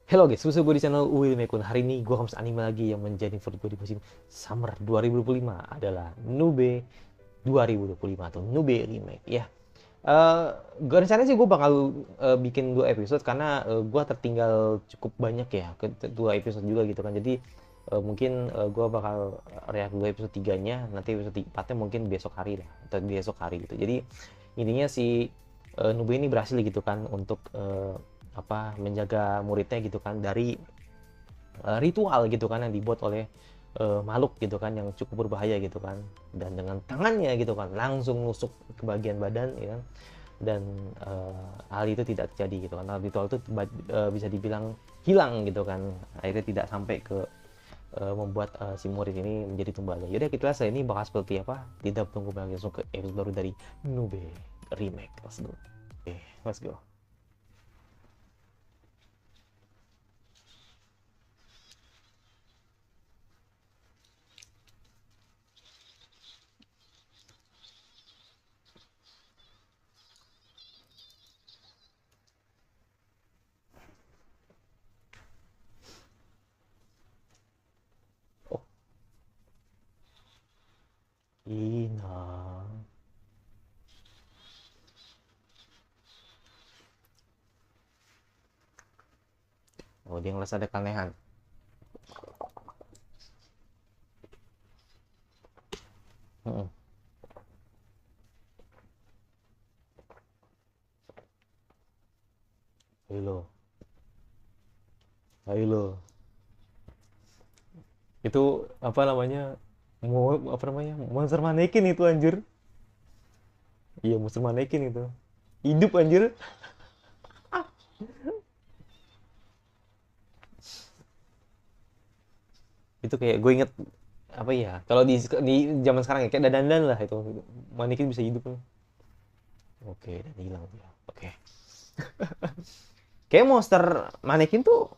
Halo guys, bersama gue di channel Uil Mekun. Hari ini gue akan bahas anime lagi yang menjadi favorit gue di musim Summer 2025 adalah Nube 2025 atau Nube Remake ya. Gue rencananya sih gue bakal bikin 2 episode karena gue tertinggal cukup banyak ya, ke 2 episode juga gitu kan. Jadi mungkin gue bakal react 2 episode 3-nya, nanti episode 4-nya mungkin besok hari lah atau besok hari gitu. Jadi intinya si Nube ini berhasil gitu kan untuk menjaga muridnya gitu kan dari ritual gitu kan yang dibuat oleh makhluk gitu kan yang cukup berbahaya gitu kan, dan dengan tangannya gitu kan langsung nusuk ke bagian badan ya kan? Dan hal itu tidak terjadi gitu kan. Ritual itu bisa dibilang hilang gitu kan, akhirnya tidak sampai ke membuat si murid ini menjadi tumbal. Yaudah kita lihat ini bakal seperti apa, tidak tunggu lagi, langsung ke episode baru dari Nube Remake. Let's go. Oke, let's go. Oh, Ina. Oh, dia ngerasa ada keanehan. Heeh. Ayo lo, ayo lo. Itu apa namanya? Apa namanya? Monster manekin itu anjir. Iya, monster manekin itu. Hidup anjir. Itu kayak gue inget apa ya? Kalau di zaman sekarang ya kayak dandan lah itu. Manekin bisa hidup. Oke, dan hilang dia. Oke. Kayak monster manekin tuh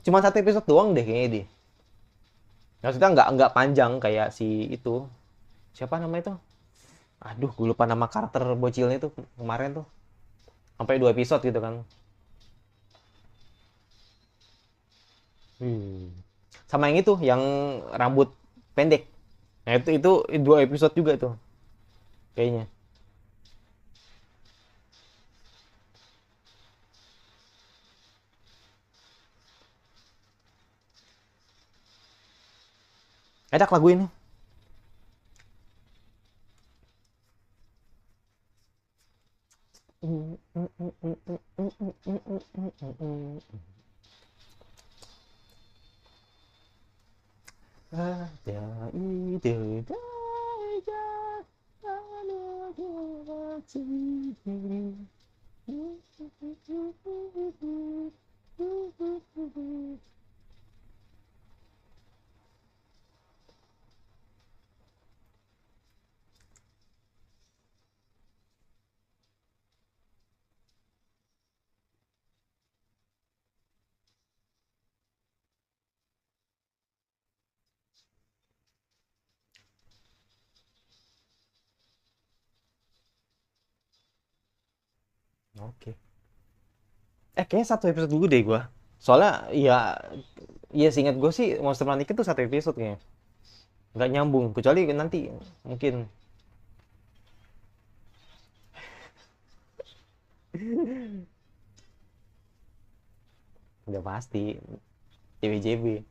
cuma 1 episode doang deh kayaknya dia. Maksudnya nggak panjang kayak si itu. Siapa nama itu? Aduh, gue lupa nama karakter bocilnya itu kemarin tuh. Sampai 2 episode gitu kan. Hmm. Sama yang itu, yang rambut pendek. Nah, itu 2 episode juga tuh kayaknya. Enak lagu ini. Ada ide saja menuju sini. Oke. Kayaknya 1 episode dulu deh gua. Soalnya ya, iya seingat gue sih Monster Manik itu 1 episode kayaknya. Nggak nyambung, kecuali nanti mungkin. Udah pasti JBJB.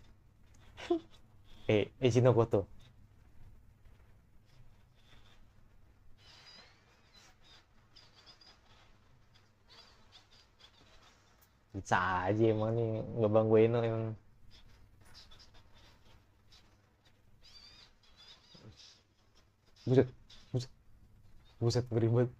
Ishinokoto. Bisa aja emang nih ngebangguin emang. Buset, buset, buset, ngeri banget.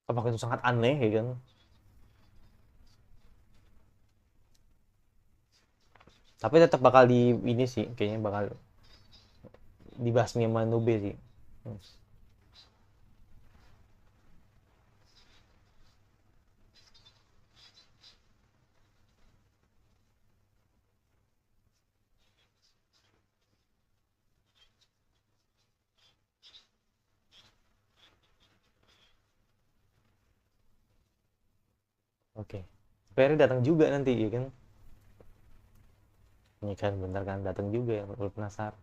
apakah itu sangat aneh ya kan, tapi tetap bakal di ini sih kayaknya bakal dibasmi sama Nube sih. Hmm. Oke, Perry datang juga nanti ya kan, ini kan bentar kan datang juga ya, lu penasaran.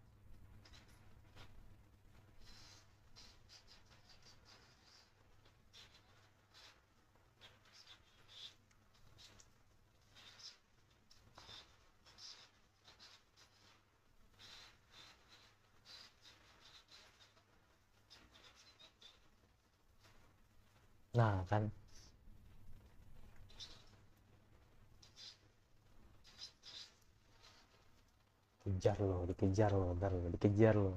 Nah kan, dikejar loh, ntar lo dikejar loh.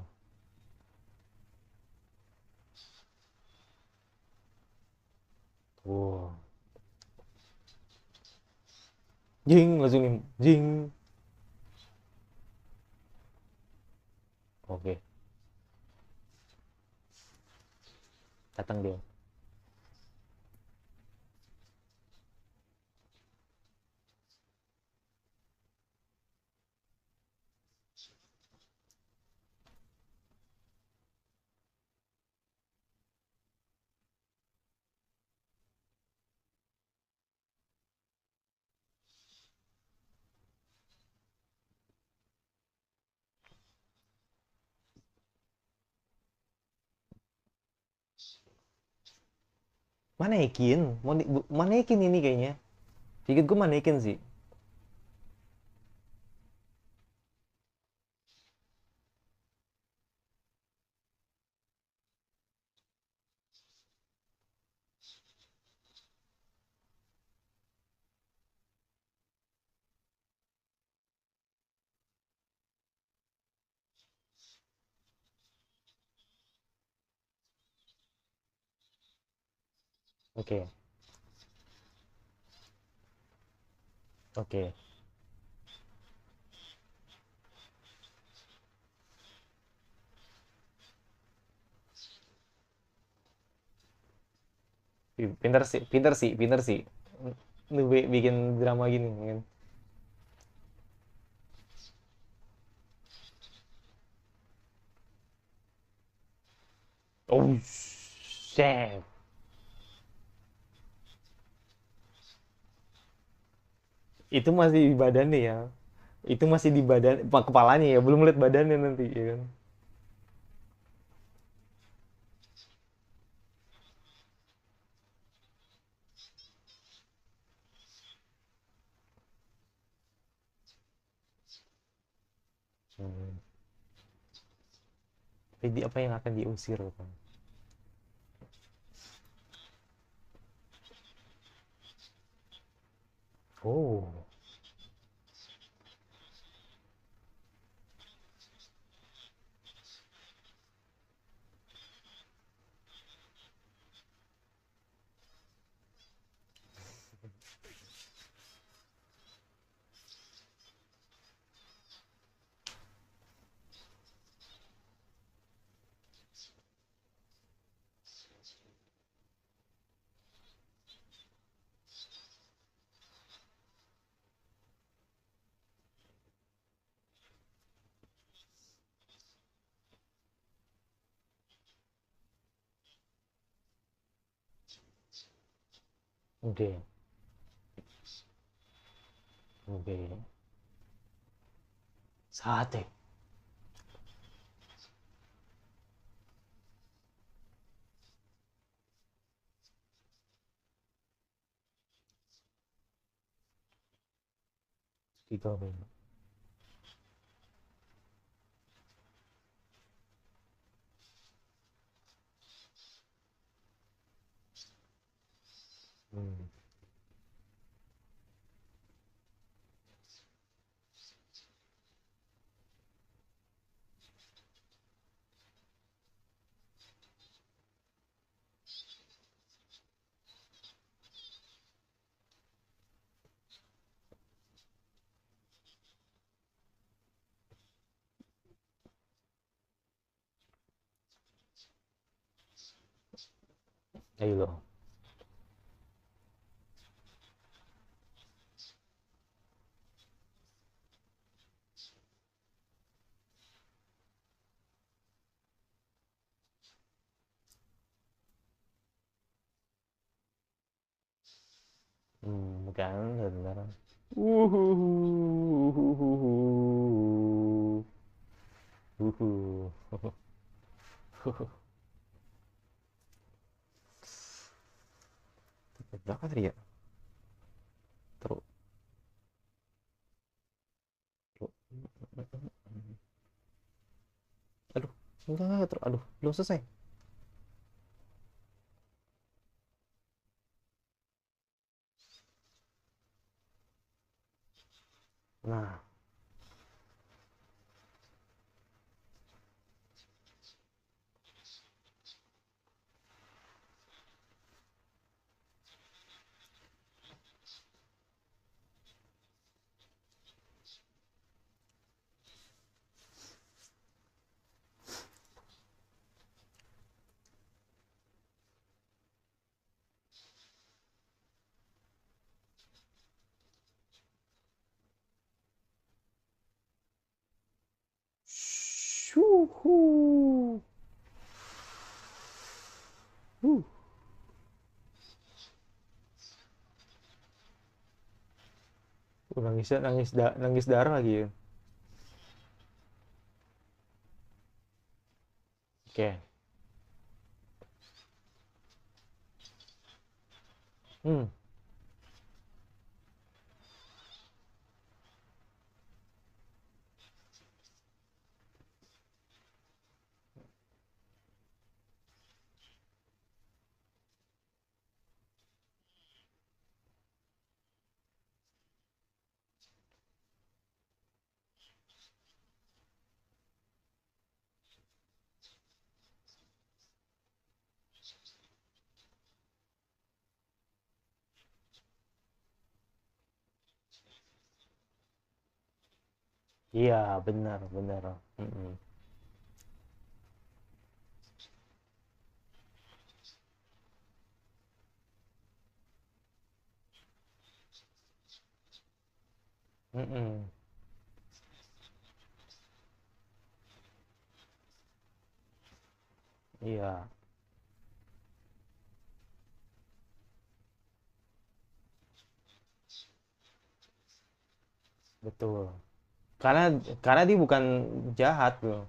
Wow, jing langsung nih, jing. Oke, datang dia. Manekin, manekin ini kayaknya. Dikit gue manekin sih. Oke, oke. Pinter sih, pinter sih, pinter sih. Nube bikin drama gini kan. Oh, shit. Itu masih di badannya ya. Itu masih di badan, kepalanya ya, belum lihat badannya nanti ya kan. Hmm. Jadi apa yang akan diusir kan? Oh, oke, oke. Sate. Tiga apa ini? Hmm. Ayo loh. Kan benar. Uhuhuhuhuhu. Uhu. Berapa tadi ya? Terus. Aduh, enggak, terus. Aduh, belum selesai. Nah, syuhu. Uh, nangisnya nangis darah lagi ya. Oke. Hmm. Iya, benar, benar. Mm-mm. Mm-mm. Iya, betul. Karena karena dia bukan jahat loh.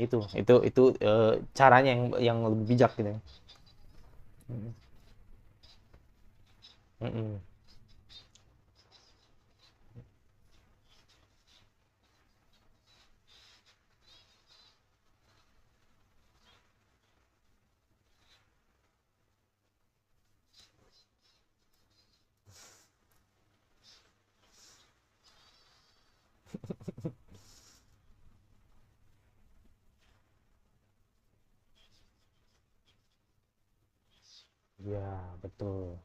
Itu caranya yang lebih bijak gitu. Mm. Mm-mm. Iya, betul.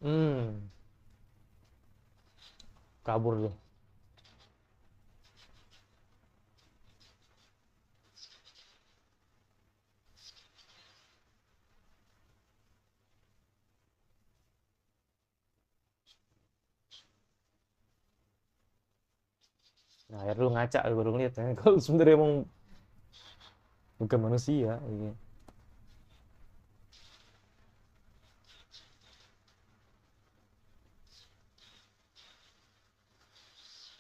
Hmm, kabur tuh. Nah, akhirnya lu ngaca, lu baru ngeliat ya. Kalau sebenarnya emang bukan manusia. Iya.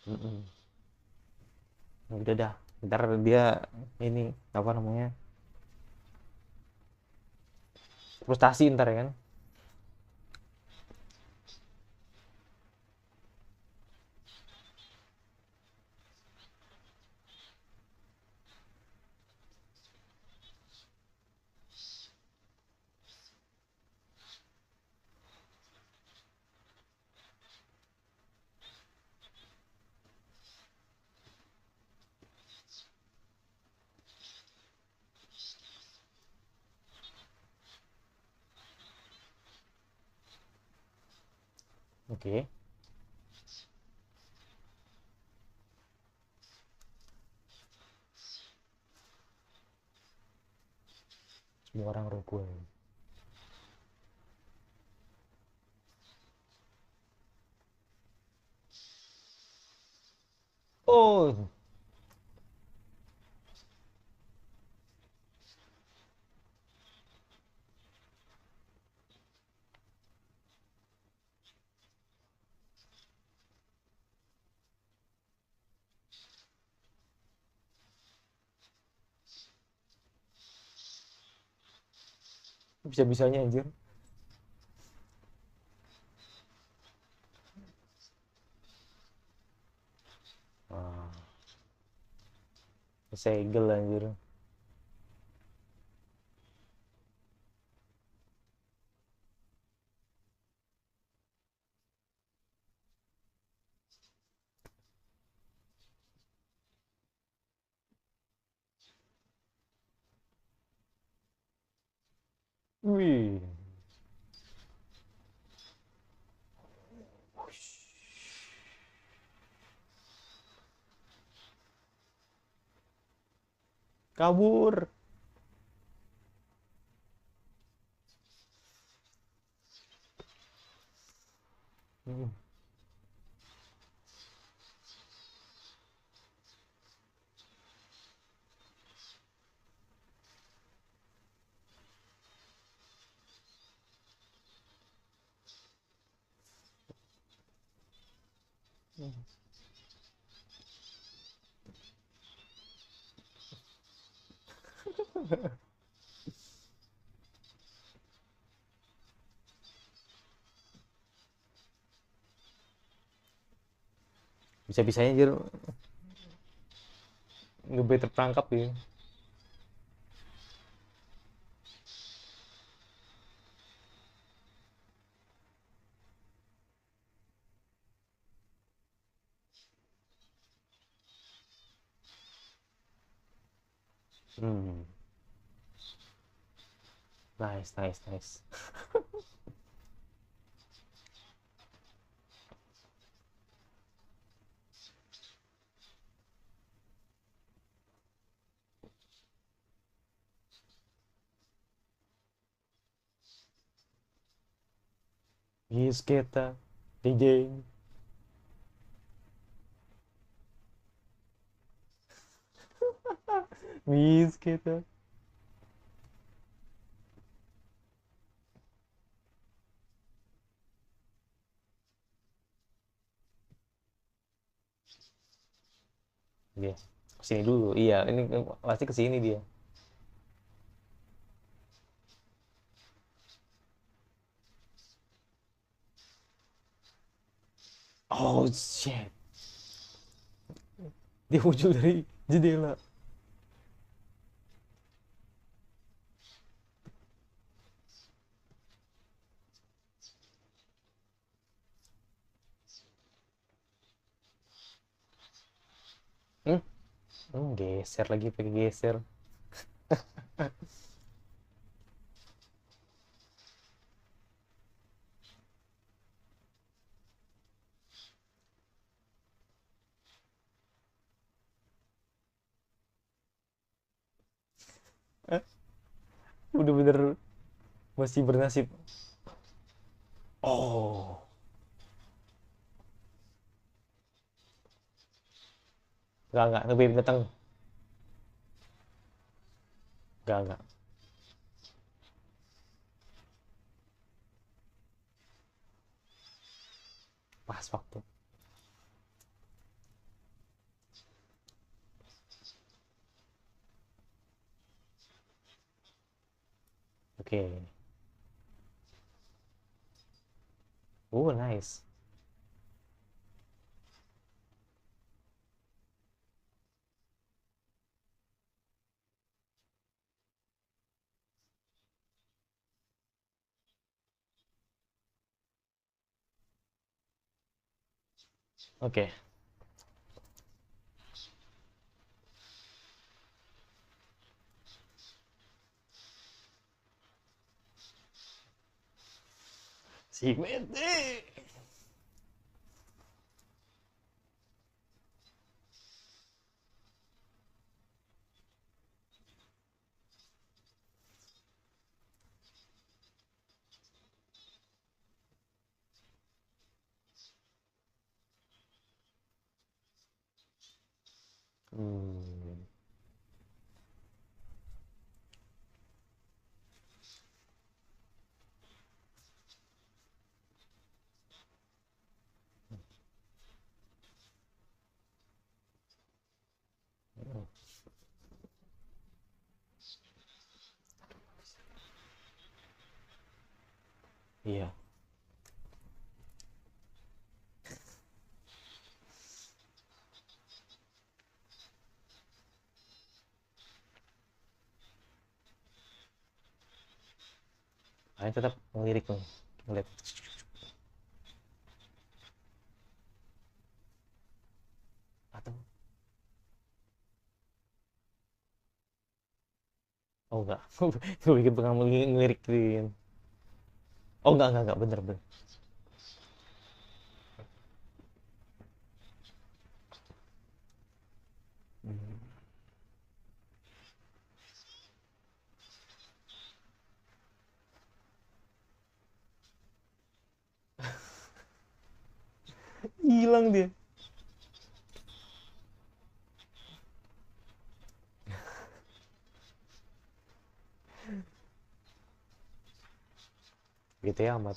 Mm-mm. Udah dah, ntar dia ini apa namanya, frustasi ntar ya kan. Oke. Semua orang rukun. Oh, bisa-bisanya anjir. Ah, segel anjir. Wih. Kabur. Hmm. Bisa-bisanya anjir nggak boleh terperangkap ya. Hmm. Nice, nice, nice. Yes, kita. DJ. Miss kita. Dia. Kesini dulu. Iya, ini pasti kesini dia. Oh, shit. Dia muncul dari jendela. Hmm? Geser lagi pakai geser. Udah bener masih bernasib. Oh, enggak, lebih datang. Enggak. Pas waktu. Oke. Oh, nice. Oke. Si Mete. Hmm. Iya. Kalian tetap ngelirik nih, ngeliat. Atau oh enggak, gue bikin pengamu ngelirik gitu. Oh enggak, bener bener. Hmm. Hilang dia. Gitu ya amat.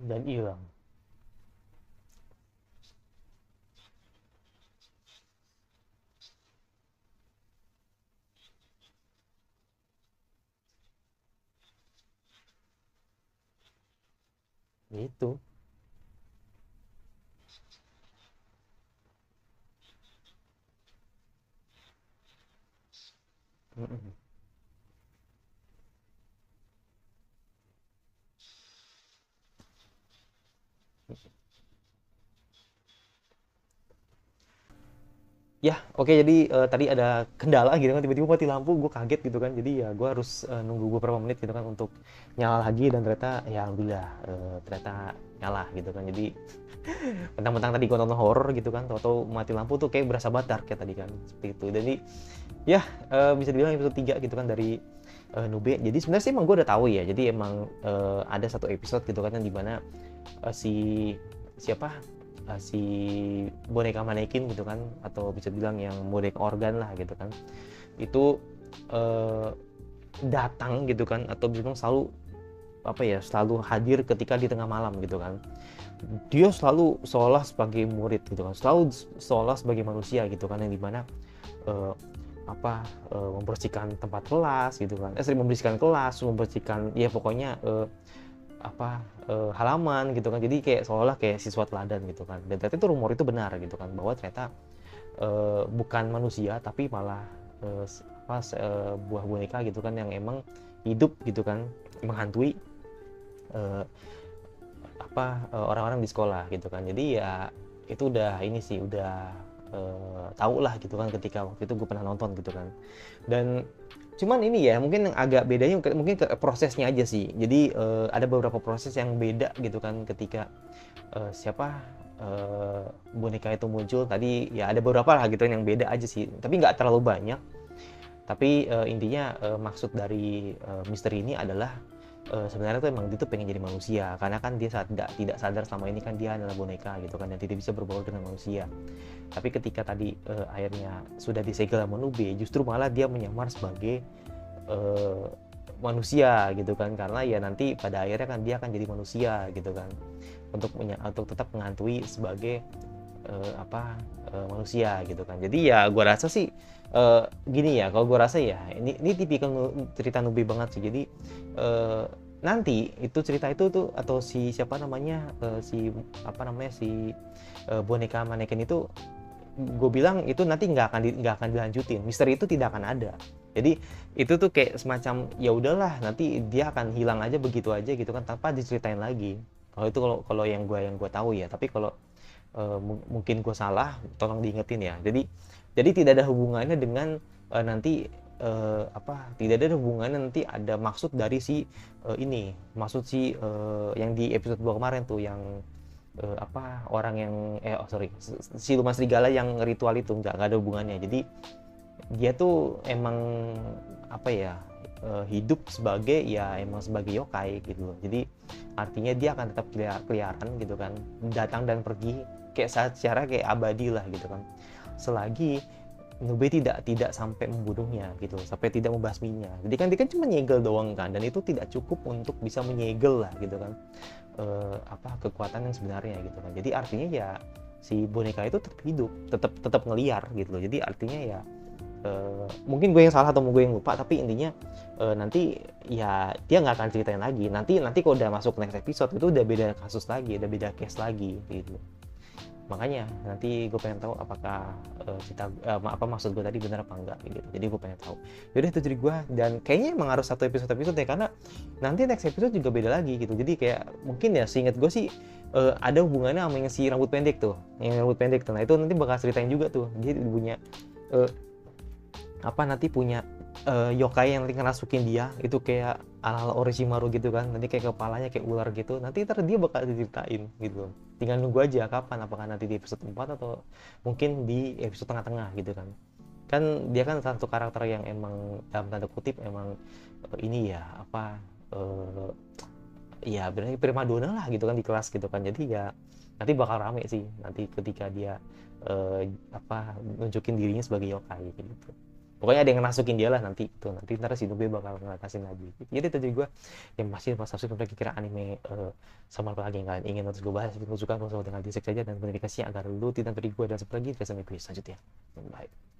Dan hilang. Itu. Mm-mm. Ya, oke, jadi tadi ada kendala gitu kan, tiba-tiba mati lampu, gue kaget gitu kan. Jadi ya gue harus nunggu beberapa menit gitu kan untuk nyala lagi, dan ternyata ya alhamdulillah ternyata nyala gitu kan. Jadi mentang-mentang tadi gue nonton horror gitu kan, tau-tau mati lampu tuh kayak berasa banget dark ya tadi kan, seperti itu. Jadi ya bisa dibilang episode 3 gitu kan dari Nube. Jadi sebenarnya sih emang gue udah tahu ya. Jadi emang ada satu episode gitu kan yang dimana si siapa si boneka manekin gitu kan, atau bisa bilang yang boneka organ lah gitu kan, itu eh, datang gitu kan, atau bisa bilang selalu apa ya, selalu hadir ketika di tengah malam gitu kan. Dia selalu seolah sebagai murid gitu kan, selalu seolah sebagai manusia gitu kan, yang dimana eh, membersihkan tempat kelas gitu kan, sering membersihkan kelas, membersihkan ya pokoknya halaman gitu kan. Jadi kayak seolah kayak siswa teladan gitu kan. Dan ternyata itu rumor itu benar gitu kan, bahwa ternyata bukan manusia tapi malah buah boneka gitu kan, yang emang hidup gitu kan, menghantui eh, orang-orang di sekolah gitu kan. Jadi ya itu udah ini sih, udah tahu lah gitu kan, ketika waktu itu gue pernah nonton gitu kan. Dan cuman ini ya mungkin yang agak bedanya mungkin ke prosesnya aja sih. Jadi ada beberapa proses yang beda gitu kan, ketika siapa boneka itu muncul tadi. Ya ada beberapa lah gitu yang beda aja sih, tapi nggak terlalu banyak. Tapi intinya maksud dari misteri ini adalah sebenarnya tuh emang dia tuh pengen jadi manusia, karena kan dia saat tidak sadar selama ini kan dia adalah boneka gitu kan, dan tidak bisa berbaur dengan manusia. Tapi ketika tadi akhirnya sudah disegel sama Nube, justru malah dia menyamar sebagai eh, manusia gitu kan, karena ya nanti pada akhirnya kan dia akan jadi manusia gitu kan, untuk tetap menghantui sebagai manusia gitu kan. Jadi ya gue rasa sih gini ya, kalau gue rasa ya ini tipikal cerita nubi banget sih. Jadi nanti itu cerita itu tuh, atau si siapa namanya, si boneka manekin itu, gue bilang itu nanti nggak akan dilanjutin, misteri itu tidak akan ada. Jadi itu tuh kayak semacam ya udahlah, nanti dia akan hilang aja begitu aja gitu kan, tanpa diceritain lagi. Kalau itu kalau yang gue tahu ya. Tapi kalau mungkin gue salah, tolong diingetin ya. Jadi tidak ada hubungannya dengan nanti tidak ada hubungannya nanti ada maksud dari si maksud si yang di episode 2 kemarin tuh, yang orang yang si Lumas Serigala yang ritual itu, nggak ada hubungannya. Jadi dia tuh emang hidup sebagai yokai gitu loh. Jadi artinya dia akan tetap keliaran gitu kan, datang dan pergi secara kayak abadi lah gitu kan, selagi Nube tidak sampai membunuhnya gitu, sampai tidak membasminya. Jadi kan dia kan cuma nyegel doang kan, dan itu tidak cukup untuk bisa menyegel lah gitu kan kekuatan yang sebenarnya gitu kan. Jadi artinya ya si boneka itu tetap hidup, tetap ngeliar gitu loh. Jadi artinya ya mungkin gue yang salah atau gue yang lupa, tapi intinya nanti ya dia nggak akan ceritain lagi. Nanti kalau udah masuk next episode itu udah beda kasus lagi, udah beda case lagi gitu. Makanya nanti gue pengen tahu apakah maksud gue tadi benar apa enggak gitu. Jadi gue pengen tahu. Yaudah itu jadi gue, dan kayaknya emang harus satu episode ya, karena nanti next episode juga beda lagi gitu. Jadi kayak mungkin ya seinget gue sih ada hubungannya sama yang si rambut pendek tuh, nah itu nanti bakal ceritain juga tuh. Dia punya nanti punya yokai yang ngerasukin dia itu kayak ala-ala Orochimaru gitu kan. Nanti kayak kepalanya kayak ular gitu. Nanti ntar dia bakal diceritain gitu. Tinggal nunggu aja kapan, apakah nanti di episode 4 atau mungkin di episode tengah-tengah gitu kan. Kan dia kan satu karakter yang emang dalam tanda kutip emang ya berarti primadona lah gitu kan di kelas gitu kan. Jadi ya nanti bakal rame sih nanti ketika dia nunjukin dirinya sebagai yokai gitu. Pokoknya ada yang ngerasukin dia lah nanti itu. Nanti ntar si Nube bakal ngatasin lagi. Jadi itu gue yang masih pas subscribe kira anime sama apa lagi yang kalian ingin untuk gue bahas. Jika suka, langsung dengan dislike saja dan notifikasinya agar lu tidak beri gue dan seperti lagi. Sampai video selanjutnya. Bye.